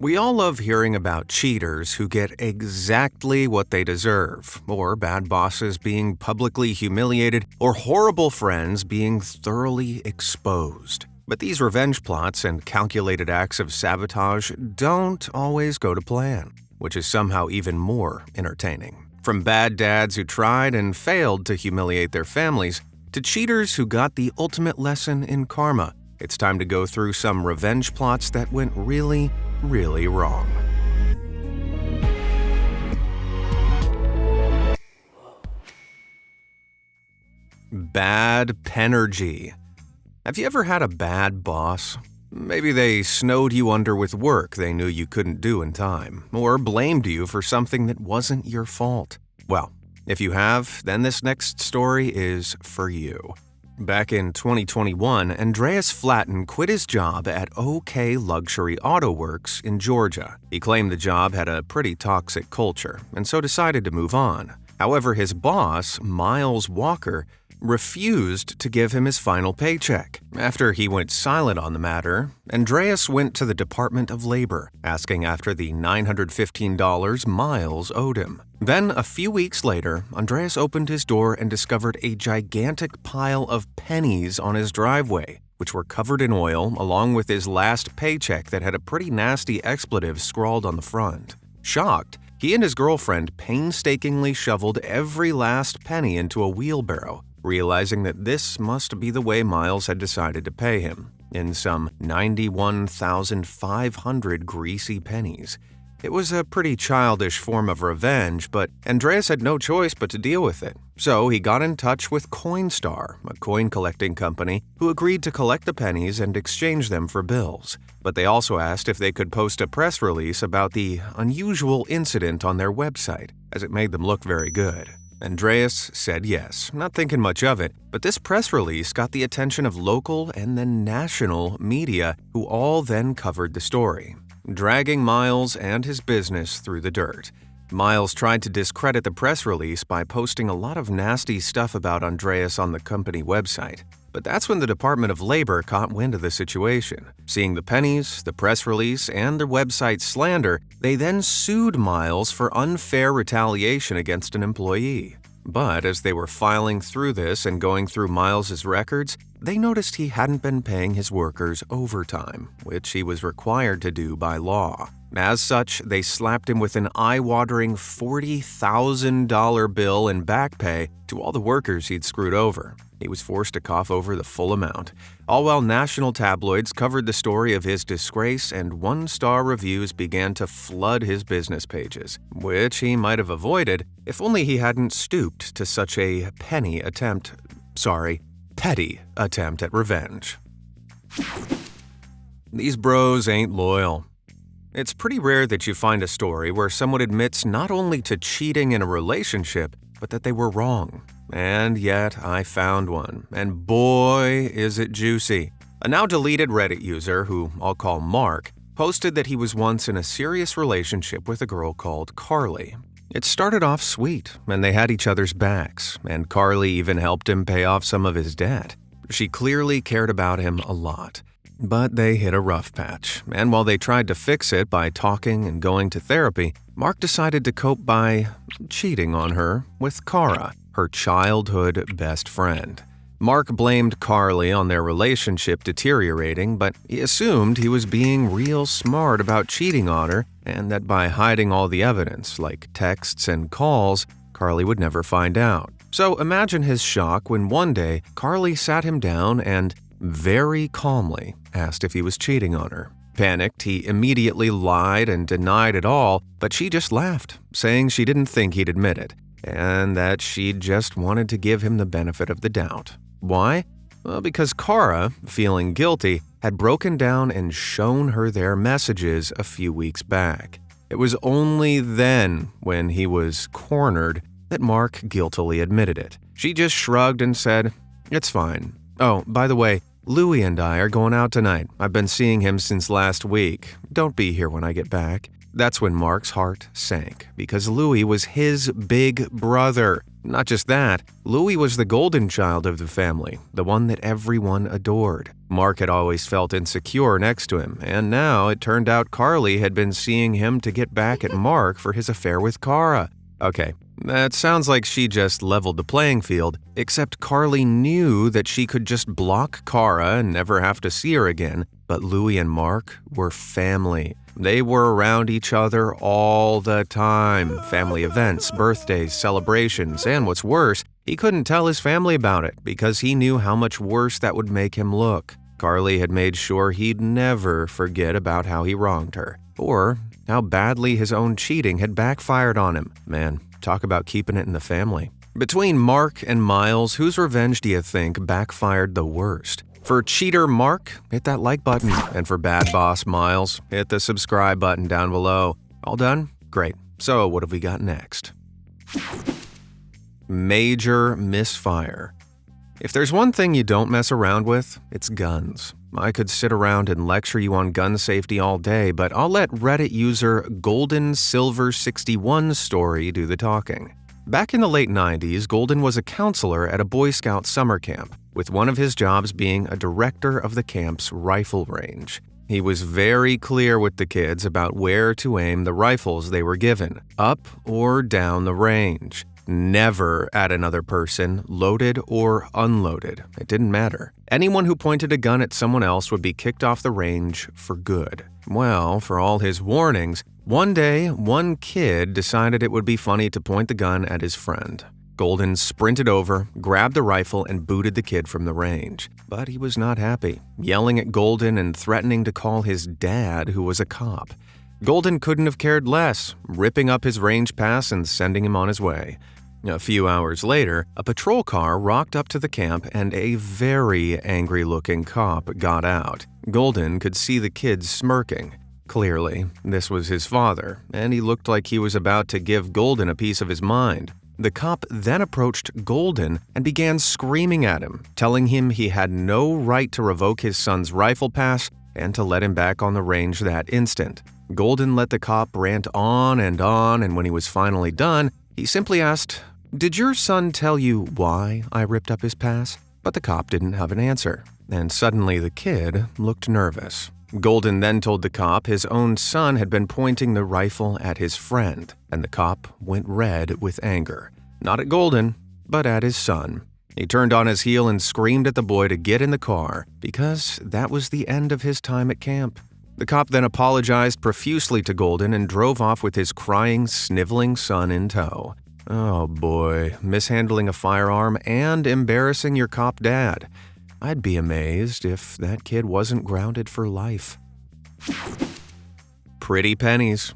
We all love hearing about cheaters who get exactly what they deserve, or bad bosses being publicly humiliated, or horrible friends being thoroughly exposed. But these revenge plots and calculated acts of sabotage don't always go to plan, which is somehow even more entertaining. From bad dads who tried and failed to humiliate their families, to cheaters who got the ultimate lesson in karma, it's time to go through some revenge plots that went really wrong. Bad penergy. Have you ever had a bad boss? Maybe they snowed you under with work they knew you couldn't do in time, or blamed you for something that wasn't your fault. Well, if you have, then this next story is for you. Back in 2021, Andreas Flatten quit his job at OK Luxury Auto Works in Georgia. He claimed the job had a pretty toxic culture, and so decided to move on. However, his boss, Miles Walker, refused to give him his final paycheck. After he went silent on the matter, Andreas went to the Department of Labor, asking after the $915 Miles owed him. Then, a few weeks later, Andreas opened his door and discovered a gigantic pile of pennies on his driveway, which were covered in oil, along with his last paycheck that had a pretty nasty expletive scrawled on the front. Shocked, he and his girlfriend painstakingly shoveled every last penny into a wheelbarrow, realizing that this must be the way Miles had decided to pay him, in some 91,500 greasy pennies. It was a pretty childish form of revenge, but Andreas had no choice but to deal with it. So he got in touch with Coinstar, a coin-collecting company, who agreed to collect the pennies and exchange them for bills. But they also asked if they could post a press release about the unusual incident on their website, as it made them look very good. Andreas said yes, not thinking much of it, but this press release got the attention of local and then national media, who all then covered the story, dragging Miles and his business through the dirt. Miles tried to discredit the press release by posting a lot of nasty stuff about Andreas on the company website. But that's when the Department of Labor caught wind of the situation. Seeing the pennies, the press release, and the website slander, they then sued Miles for unfair retaliation against an employee. But as they were filing through this and going through Miles's records, they noticed he hadn't been paying his workers overtime, which he was required to do by law. As such, they slapped him with an eye-watering $40,000 bill in back pay to all the workers he'd screwed over. He was forced to cough over the full amount, all while national tabloids covered the story of his disgrace and one-star reviews began to flood his business pages, which he might have avoided if only he hadn't stooped to such a petty attempt at revenge. These bros ain't loyal. It's pretty rare that you find a story where someone admits not only to cheating in a relationship, but that they were wrong. And yet, I found one, and boy, is it juicy. A now deleted Reddit user, who I'll call Mark, posted that he was once in a serious relationship with a girl called Carly. It started off sweet, and they had each other's backs, and Carly even helped him pay off some of his debt. She clearly cared about him a lot. But they hit a rough patch, and while they tried to fix it by talking and going to therapy, Mark decided to cope by cheating on her with Cara, her childhood best friend. Mark blamed Carly on their relationship deteriorating, but he assumed he was being real smart about cheating on her, and that by hiding all the evidence, like texts and calls, Carly would never find out. So imagine his shock when one day Carly sat him down and very calmly asked if he was cheating on her. Panicked, he immediately lied and denied it all, but she just laughed, saying she didn't think he'd admit it, and that she just wanted to give him the benefit of the doubt. Why? Well, because Cara, feeling guilty, had broken down and shown her their messages a few weeks back. It was only then, when he was cornered, that Mark guiltily admitted it. She just shrugged and said, "It's fine. Oh, by the way, Louie and I are going out tonight. I've been seeing him since last week. Don't be here when I get back." That's when Mark's heart sank, because Louie was his big brother, Not just that, Louis was the golden child of the family, the one that everyone adored. Mark had always felt insecure next to him, and now it turned out Carly had been seeing him to get back at Mark for his affair with Cara. Okay, that sounds like she just leveled the playing field, except Carly knew that she could just block Cara and never have to see her again, but Louis and Mark were family. They were around each other all the time. Family events, birthdays, celebrations, and what's worse, he couldn't tell his family about it because he knew how much worse that would make him look. Carly had made sure he'd never forget about how he wronged her, or how badly his own cheating had backfired on him. Man, talk about keeping it in the family. Between Mark and Miles, whose revenge do you think backfired the worst? For cheater Mark, hit that like button, and for bad boss Miles, hit the subscribe button down below. All done? Great. So what have we got next? Major misfire. If there's one thing you don't mess around with, it's guns. I could sit around and lecture you on gun safety all day, but I'll let Reddit user Golden Silver 61's story do the talking. Back in the late 90s, Golden was a counselor at a Boy Scout summer camp, with one of his jobs being a director of the camp's rifle range. He was very clear with the kids about where to aim the rifles they were given, up or down the range. Never at another person, loaded or unloaded. It didn't matter. Anyone who pointed a gun at someone else would be kicked off the range for good. Well, for all his warnings, one day, one kid decided it would be funny to point the gun at his friend. Golden sprinted over, grabbed the rifle, and booted the kid from the range. But he was not happy, yelling at Golden and threatening to call his dad, who was a cop. Golden couldn't have cared less, ripping up his range pass and sending him on his way. A few hours later, a patrol car rocked up to the camp and a very angry-looking cop got out. Golden could see the kid smirking. Clearly, this was his father, and he looked like he was about to give Golden a piece of his mind. The cop then approached Golden and began screaming at him, telling him he had no right to revoke his son's rifle pass and to let him back on the range that instant. Golden let the cop rant on, and when he was finally done, he simply asked, "Did your son tell you why I ripped up his pass?" But the cop didn't have an answer, and suddenly the kid looked nervous. Golden then told the cop his own son had been pointing the rifle at his friend, and the cop went red with anger. Not at Golden, but at his son. He turned on his heel and screamed at the boy to get in the car, because that was the end of his time at camp. The cop then apologized profusely to Golden and drove off with his crying, sniveling son in tow. Oh boy, mishandling a firearm and embarrassing your cop dad. I'd be amazed if that kid wasn't grounded for life. Pretty pennies.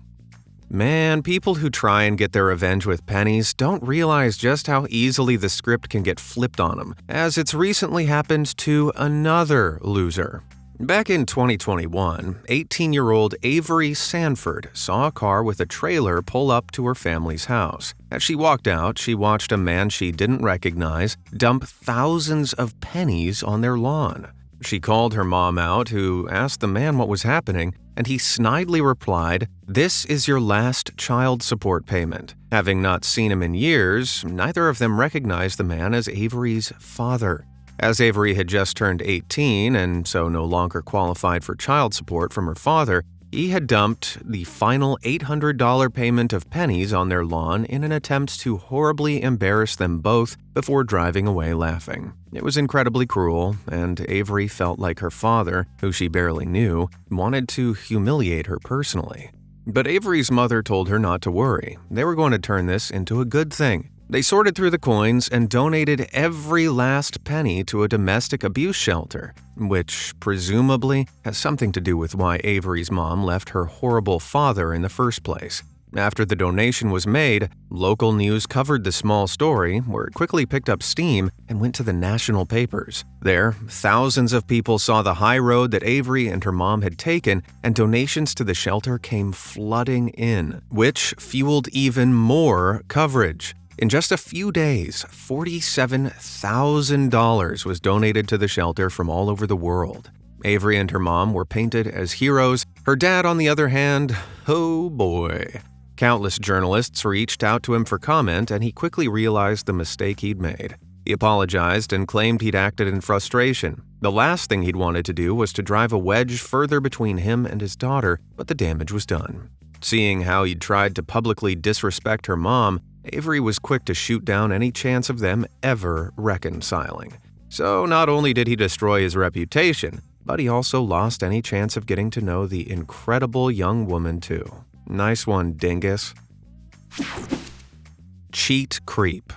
Man, people who try and get their revenge with pennies don't realize just how easily the script can get flipped on them, as it's recently happened to another loser. Back in 2021, 18-year-old Avery Sanford saw a car with a trailer pull up to her family's house. As she walked out, she watched a man she didn't recognize dump thousands of pennies on their lawn. She called her mom out, who asked the man what was happening, and he snidely replied, "This is your last child support payment." Having not seen him in years, neither of them recognized the man as Avery's father. As Avery had just turned 18 and so no longer qualified for child support from her father, he had dumped the final $800 payment of pennies on their lawn in an attempt to horribly embarrass them both before driving away laughing. It was incredibly cruel, and Avery felt like her father, who she barely knew, wanted to humiliate her personally. But Avery's mother told her not to worry. They were going to turn this into a good thing. They sorted through the coins and donated every last penny to a domestic abuse shelter, which presumably has something to do with why Avery's mom left her horrible father in the first place. After the donation was made, local news covered the small story, where it quickly picked up steam and went to the national papers. There, thousands of people saw the high road that Avery and her mom had taken, and donations to the shelter came flooding in, which fueled even more coverage. In just a few days, $47,000 was donated to the shelter from all over the world. Avery and her mom were painted as heroes. Her dad, on the other hand, oh boy. Countless journalists reached out to him for comment, and he quickly realized the mistake he'd made. He apologized and claimed he'd acted in frustration. The last thing he'd wanted to do was to drive a wedge further between him and his daughter, but the damage was done. Seeing how he'd tried to publicly disrespect her mom, Avery was quick to shoot down any chance of them ever reconciling. So not only did he destroy his reputation, but he also lost any chance of getting to know the incredible young woman too. Nice one, dingus. Cheat creep.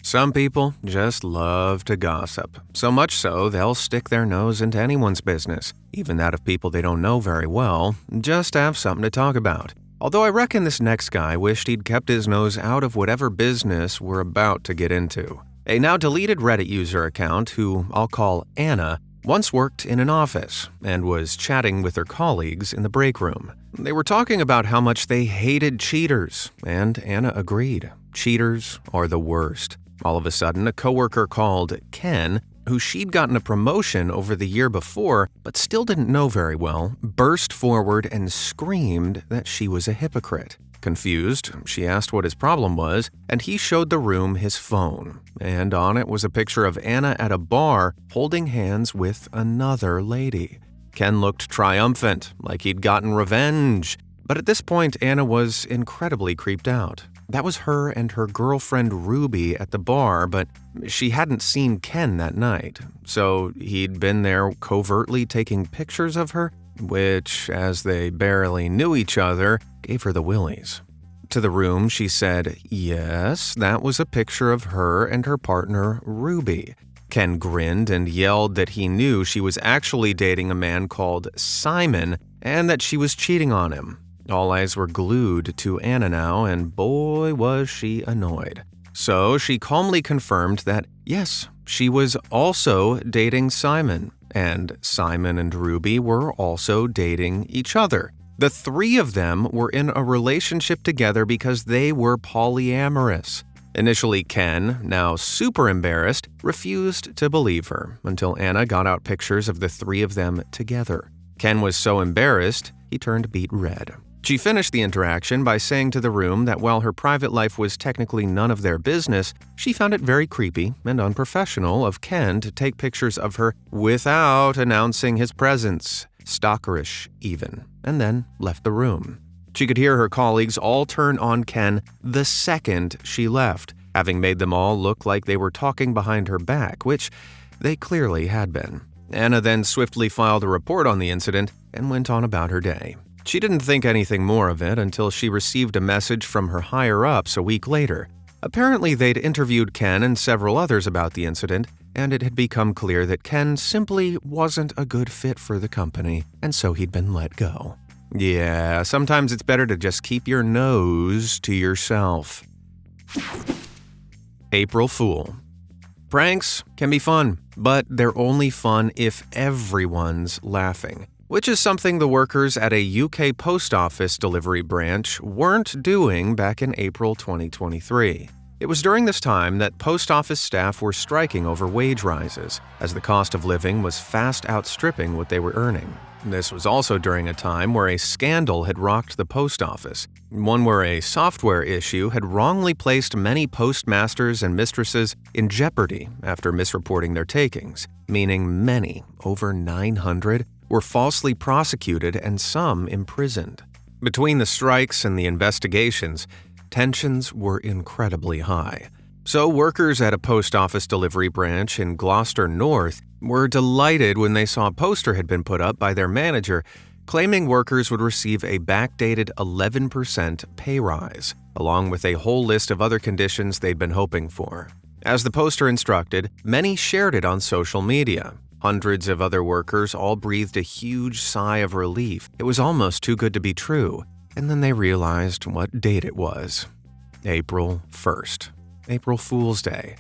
Some people just love to gossip, so much so they'll stick their nose into anyone's business, even that of people they don't know very well, just to have something to talk about. Although I reckon this next guy wished he'd kept his nose out of whatever business we're about to get into. A now deleted Reddit user account, who I'll call Anna, once worked in an office and was chatting with her colleagues in the break room. They were talking about how much they hated cheaters, and Anna agreed. Cheaters are the worst. All of a sudden, a coworker called Ken, who she'd gotten a promotion over the year before but still didn't know very well, burst forward and screamed that she was a hypocrite. Confused, she asked what his problem was, and he showed the room his phone, and on it was a picture of Anna at a bar holding hands with another lady. Ken looked triumphant, like he'd gotten revenge, but at this point Anna was incredibly creeped out. That was her and her girlfriend Ruby at the bar, but she hadn't seen Ken that night, so he'd been there covertly taking pictures of her, which, as they barely knew each other, gave her the willies. To the room, she said, yes, that was a picture of her and her partner, Ruby. Ken grinned and yelled that he knew she was actually dating a man called Simon and that she was cheating on him. All eyes were glued to Anna now, and boy was she annoyed. So she calmly confirmed that, yes, she was also dating Simon, and Simon and Ruby were also dating each other. The three of them were in a relationship together because they were polyamorous. Initially, Ken, now super embarrassed, refused to believe her until Anna got out pictures of the three of them together. Ken was so embarrassed, he turned beet red. She finished the interaction by saying to the room that while her private life was technically none of their business, she found it very creepy and unprofessional of Ken to take pictures of her without announcing his presence, stalkerish even, and then left the room. She could hear her colleagues all turn on Ken the second she left, having made them all look like they were talking behind her back, which they clearly had been. Anna then swiftly filed a report on the incident and went on about her day. She didn't think anything more of it until she received a message from her higher-ups a week later. Apparently, they'd interviewed Ken and several others about the incident, and it had become clear that Ken simply wasn't a good fit for the company, and so he'd been let go. Yeah, sometimes it's better to just keep your nose to yourself. April Fool. Pranks can be fun, but they're only fun if everyone's laughing, which is something the workers at a UK post office delivery branch weren't doing back in April 2023. It was during this time that post office staff were striking over wage rises, as the cost of living was fast outstripping what they were earning. This was also during a time where a scandal had rocked the post office, one where a software issue had wrongly placed many postmasters and mistresses in jeopardy after misreporting their takings, meaning many, over 900, were falsely prosecuted and some imprisoned. Between the strikes and the investigations, tensions were incredibly high. So workers at a post office delivery branch in Gloucester North were delighted when they saw a poster had been put up by their manager claiming workers would receive a backdated 11% pay rise, along with a whole list of other conditions they'd been hoping for. As the poster instructed, many shared it on social media. Hundreds of other workers all breathed a huge sigh of relief. It was almost too good to be true. And then they realized what date it was. April 1st. April Fool's Day.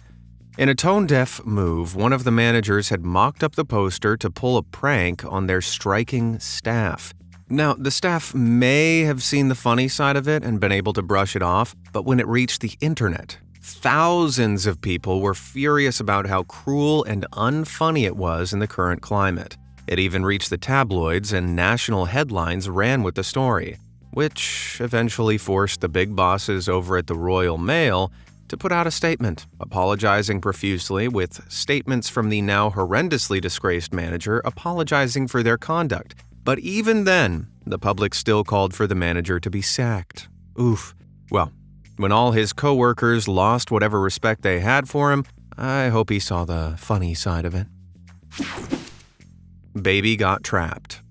In a tone-deaf move, one of the managers had mocked up the poster to pull a prank on their striking staff. Now, the staff may have seen the funny side of it and been able to brush it off, but when it reached the internet, thousands of people were furious about how cruel and unfunny it was in the current climate. It even reached the tabloids, and national headlines ran with the story. which eventually forced the big bosses over at the Royal Mail to put out a statement, apologizing profusely, with statements from the now horrendously disgraced manager apologizing for their conduct. But even then, the public still called for the manager to be sacked. Oof. Well, when all his co-workers lost whatever respect they had for him, I hope he saw the funny side of it. Baby got trapped.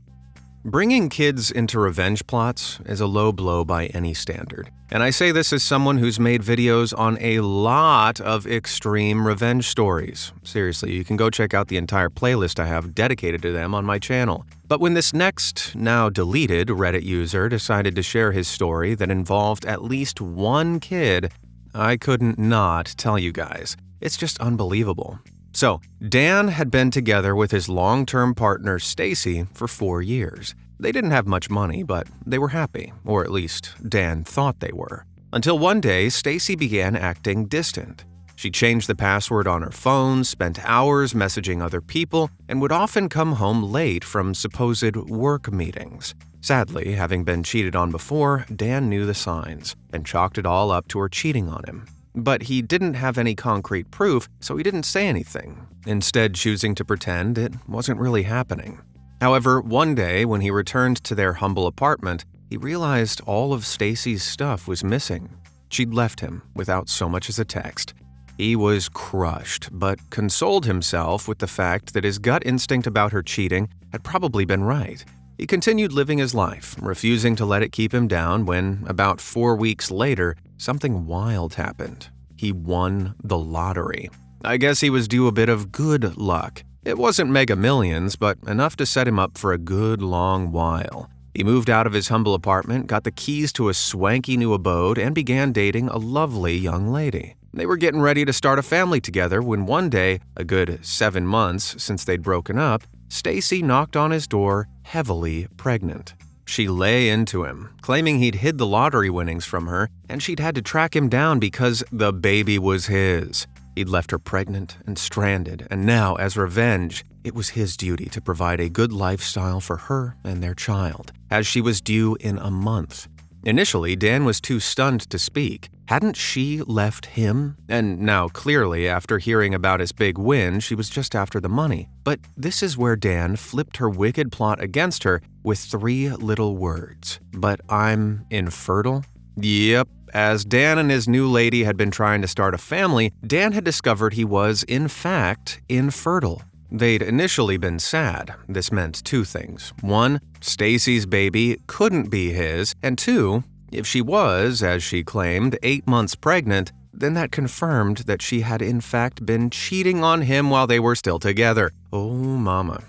Bringing kids into revenge plots is a low blow by any standard. And I say this as someone who's made videos on a lot of extreme revenge stories. Seriously, you can go check out the entire playlist I have dedicated to them on my channel. But when this next, now deleted, Reddit user decided to share his story that involved at least one kid, I couldn't not tell you guys. It's just unbelievable. So, Dan had been together with his long-term partner Stacy for 4 years. They didn't have much money, but they were happy, or at least Dan thought they were. Until one day, Stacy began acting distant. She changed the password on her phone, spent hours messaging other people, and would often come home late from supposed work meetings. Sadly, having been cheated on before, Dan knew the signs and chalked it all up to her cheating on him. But he didn't have any concrete proof, so he didn't say anything, instead choosing to pretend it wasn't really happening. However, one day when he returned to their humble apartment, he realized all of Stacy's stuff was missing. She'd left him without so much as a text. He was crushed, but consoled himself with the fact that his gut instinct about her cheating had probably been right. He continued living his life, refusing to let it keep him down when, about 4 weeks later, something wild happened. He won the lottery. I guess he was due a bit of good luck. It wasn't mega millions, but enough to set him up for a good long while. He moved out of his humble apartment, got the keys to a swanky new abode, and began dating a lovely young lady. They were getting ready to start a family together when one day, a good 7 months since they'd broken up, Stacy knocked on his door, heavily pregnant. She lay into him, claiming he'd hid the lottery winnings from her, and she'd had to track him down because the baby was his. He'd left her pregnant and stranded, and now, as revenge, it was his duty to provide a good lifestyle for her and their child, as she was due in a month. Initially, Dan was too stunned to speak. Hadn't she left him? And now, clearly, after hearing about his big win, she was just after the money. But this is where Dan flipped her wicked plot against her with 3 little words. But I'm infertile? Yep. As Dan and his new lady had been trying to start a family, Dan had discovered he was, in fact, infertile. They'd initially been sad. This meant 2 things. 1, Stacy's baby couldn't be his, and 2, if she was, as she claimed, 8 months pregnant, then that confirmed that she had in fact been cheating on him while they were still together. Oh, mama.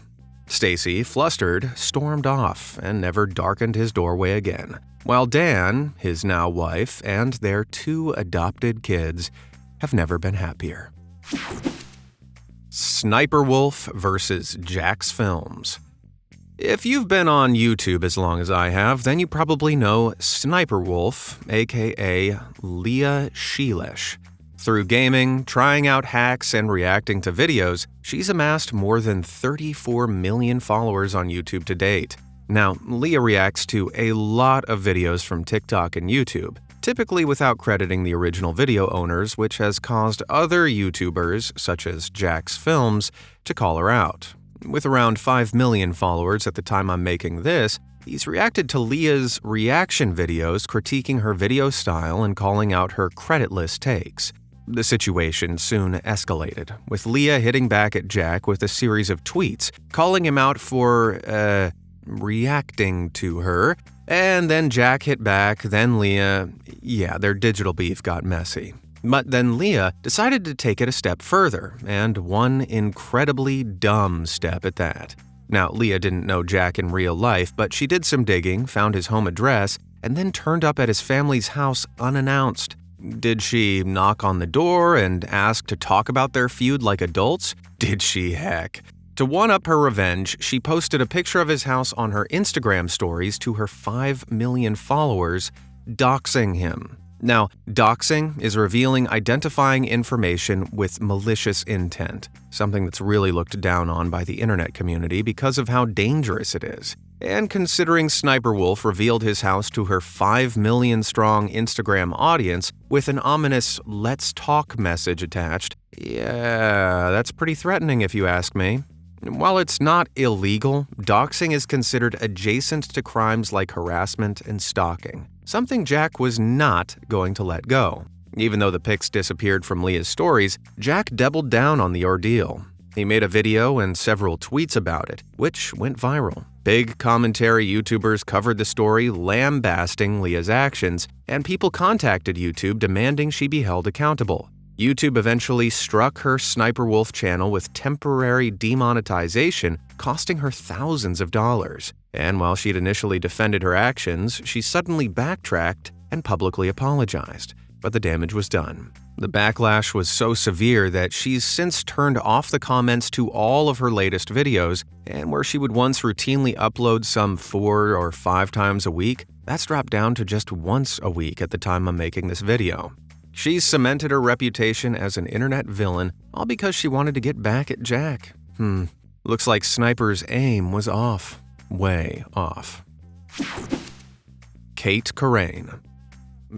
Stacy, flustered, stormed off and never darkened his doorway again, while Dan, his now wife, and their 2 adopted kids have never been happier. Sniper Wolf versus Jack's Films. If you've been on YouTube as long as I have, then you probably know Sniper Wolf, aka Leah Sheilish. Through gaming, trying out hacks, and reacting to videos, she's amassed more than 34 million followers on YouTube to date. Now, Leah reacts to a lot of videos from TikTok and YouTube, typically without crediting the original video owners, which has caused other YouTubers, such as Jack's Films, to call her out. With around 5 million followers at the time I'm making this, he's reacted to Leah's reaction videos critiquing her video style and calling out her creditless takes. The situation soon escalated, with Leah hitting back at Jack with a series of tweets, calling him out for, reacting to her, and then Jack hit back, then Leah. Yeah, their digital beef got messy. But then Leah decided to take it a step further, and one incredibly dumb step at that. Now, Leah didn't know Jack in real life, but she did some digging, found his home address, and then turned up at his family's house unannounced. Did she knock on the door and ask to talk about their feud like adults? Did she heck? To one-up her revenge, she posted a picture of his house on her Instagram stories to her 5 million followers, doxing him. Now, doxing is revealing identifying information with malicious intent, something that's really looked down on by the internet community because of how dangerous it is. And considering Sniper Wolf revealed his house to her 5 million strong Instagram audience with an ominous "let's talk" message attached, yeah, that's pretty threatening if you ask me. While it's not illegal, doxing is considered adjacent to crimes like harassment and stalking, something Jack was not going to let go. Even though the pics disappeared from Leah's stories, Jack doubled down on the ordeal. He made a video and several tweets about it, which went viral. Big commentary YouTubers covered the story, lambasting Leah's actions, and people contacted YouTube demanding she be held accountable. YouTube eventually struck her Sniper Wolf channel with temporary demonetization, costing her thousands of dollars. And while she'd initially defended her actions, she suddenly backtracked and publicly apologized. But the damage was done. The backlash was so severe that she's since turned off the comments to all of her latest videos, and where she would once routinely upload some 4 or 5 times a week, that's dropped down to just once a week at the time I'm making this video. She's cemented her reputation as an internet villain, all because she wanted to get back at Jack. Looks like Sniper's aim was off. Way off. Kate Corain.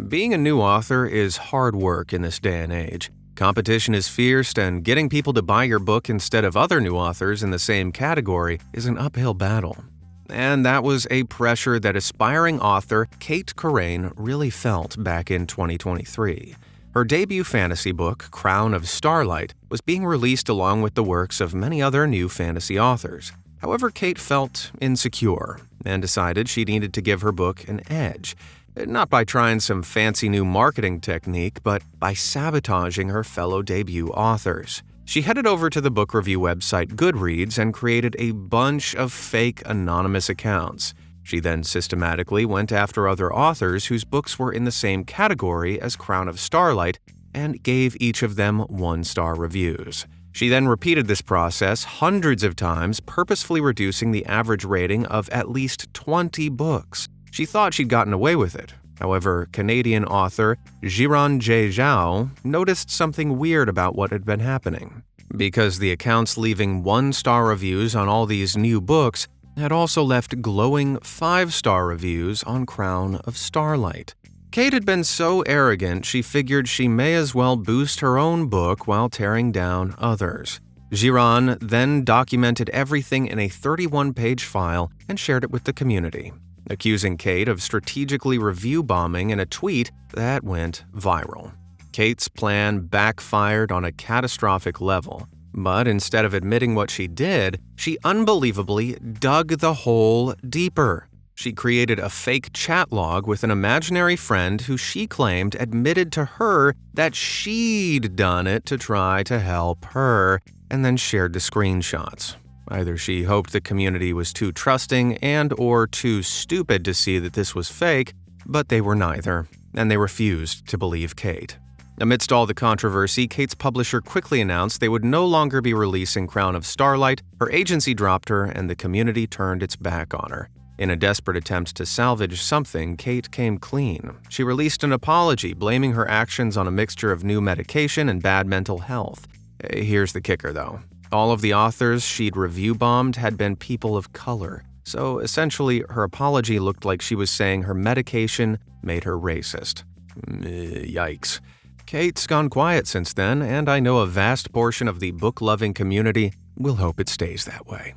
Being a new author is hard work in this day and age. Competition is fierce, and getting people to buy your book instead of other new authors in the same category is an uphill battle. And that was a pressure that aspiring author Kate Corain really felt back in 2023. Her debut fantasy book, Crown of Starlight, was being released along with the works of many other new fantasy authors. However, Kate felt insecure and decided she needed to give her book an edge. Not by trying some fancy new marketing technique, but by sabotaging her fellow debut authors. She headed over to the book review website Goodreads and created a bunch of fake anonymous accounts. She then systematically went after other authors whose books were in the same category as Crown of Starlight and gave each of them 1-star reviews. She then repeated this process hundreds of times, purposefully reducing the average rating of at least 20 books. She thought she'd gotten away with it. However, Canadian author Jiran J. Zhao noticed something weird about what had been happening. Because the accounts leaving 1-star reviews on all these new books had also left glowing 5-star reviews on Crown of Starlight. Kate had been so arrogant she figured she may as well boost her own book while tearing down others. Jiran then documented everything in a 31-page file and shared it with the community, accusing Kate of strategically review bombing in a tweet that went viral. Kate's plan backfired on a catastrophic level, but instead of admitting what she did, she unbelievably dug the hole deeper. She created a fake chat log with an imaginary friend who she claimed admitted to her that she'd done it to try to help her, and then shared the screenshots. Either she hoped the community was too trusting and/or too stupid to see that this was fake, but they were neither, and they refused to believe Kate. Amidst all the controversy, Kate's publisher quickly announced they would no longer be releasing Crown of Starlight, her agency dropped her, and the community turned its back on her. In a desperate attempt to salvage something, Kate came clean. She released an apology, blaming her actions on a mixture of new medication and bad mental health. Here's the kicker, though. All of the authors she'd review bombed had been people of color, so essentially her apology looked like she was saying her medication made her racist. Yikes. Kate's gone quiet since then, and I know a vast portion of the book-loving community will hope it stays that way.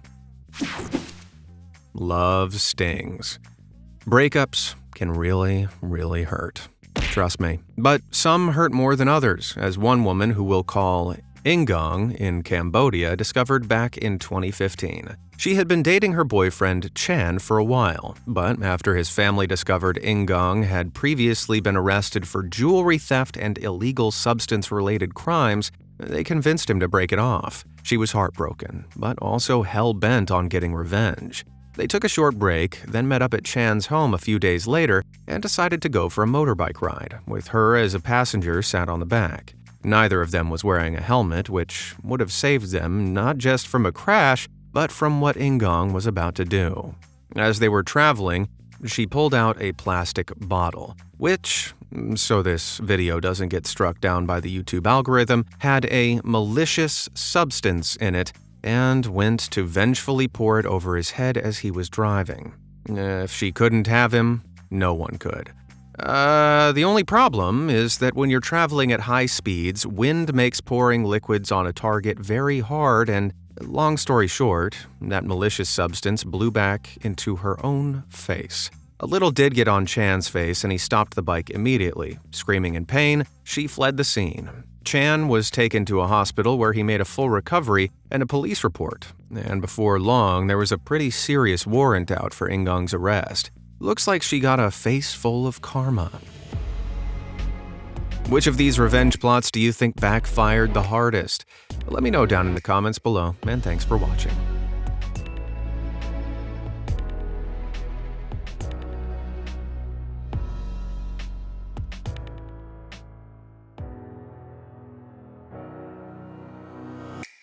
Love stings. Breakups can really, really hurt. Trust me. But some hurt more than others, as one woman who we'll call Ingong in Cambodia discovered back in 2015. She had been dating her boyfriend Chan for a while, but after his family discovered Ingong had previously been arrested for jewelry theft and illegal substance-related crimes, they convinced him to break it off. She was heartbroken, but also hell-bent on getting revenge. They took a short break, then met up at Chan's home a few days later and decided to go for a motorbike ride, with her as a passenger sat on the back. Neither of them was wearing a helmet, which would have saved them not just from a crash, but from what Ingong was about to do. As they were traveling, she pulled out a plastic bottle, which, so this video doesn't get struck down by the YouTube algorithm, had a malicious substance in it and went to vengefully pour it over his head as he was driving. If she couldn't have him, no one could. The only problem is that when you're traveling at high speeds, wind makes pouring liquids on a target very hard, and long story short, that malicious substance blew back into her own face. A little did get on Chan's face, and he stopped the bike immediately. Screaming in pain, she fled the scene. Chan was taken to a hospital where he made a full recovery and a police report. And before long, there was a pretty serious warrant out for Ingong's arrest. Looks like she got a face full of karma. Which of these revenge plots do you think backfired the hardest? Let me know down in the comments below, and thanks for watching.